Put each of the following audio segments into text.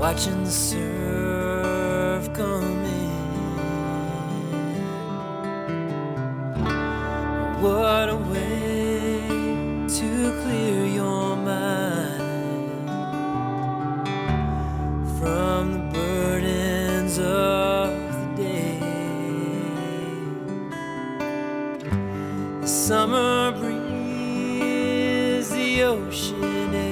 watching the surf come in. What a way to clear your mind from the burdens of the day. The summer breeze, the ocean air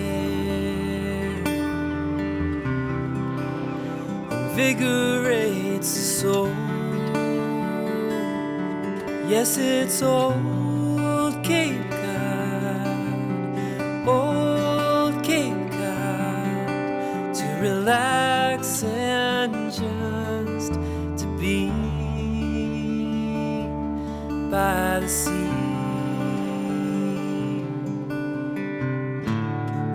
invigorates the soul. Yes, it's old Cape Cod, old Cape Cod, to relax and just to be by the sea.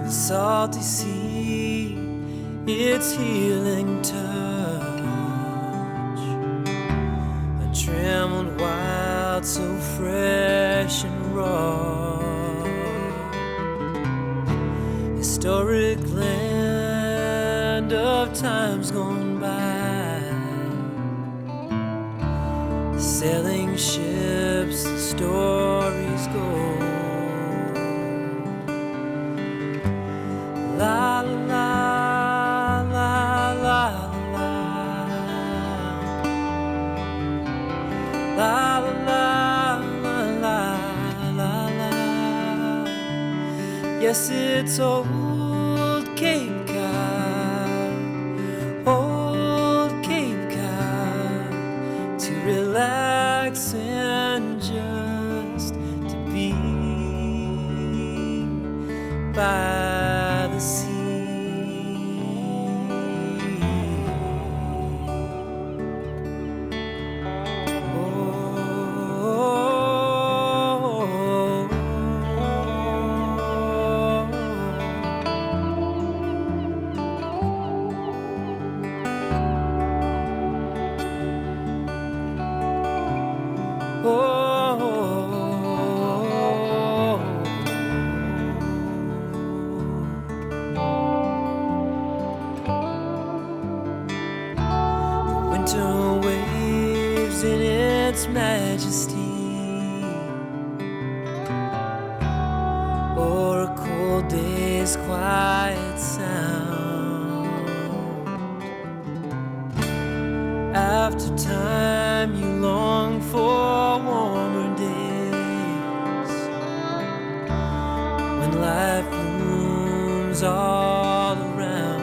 The salty sea, its healing touch, untrammeled wild, so fresh and raw. Historic land of times gone by, the sailing ships, the stories go. La la la la la la la la la la la. Yes, it's old Cape Cod, old Cape Cod, to relax and just to be by the sea. Winter waves in its majesty, or a cold day's quiet sound. After time you long for warmer days, when life looms all around.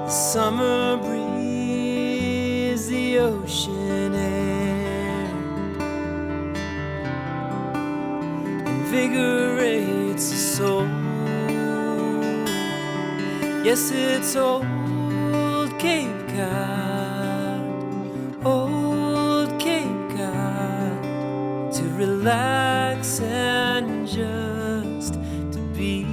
The summer breeze, the ocean air invigorates the soul. Yes, it's old Cape Cod, old Cape Cod, to relax and just to be.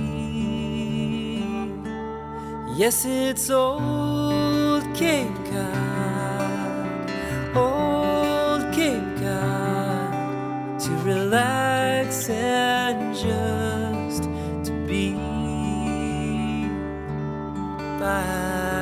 Yes, it's old Cape Cod, old Cape Cod, to relax and just to be by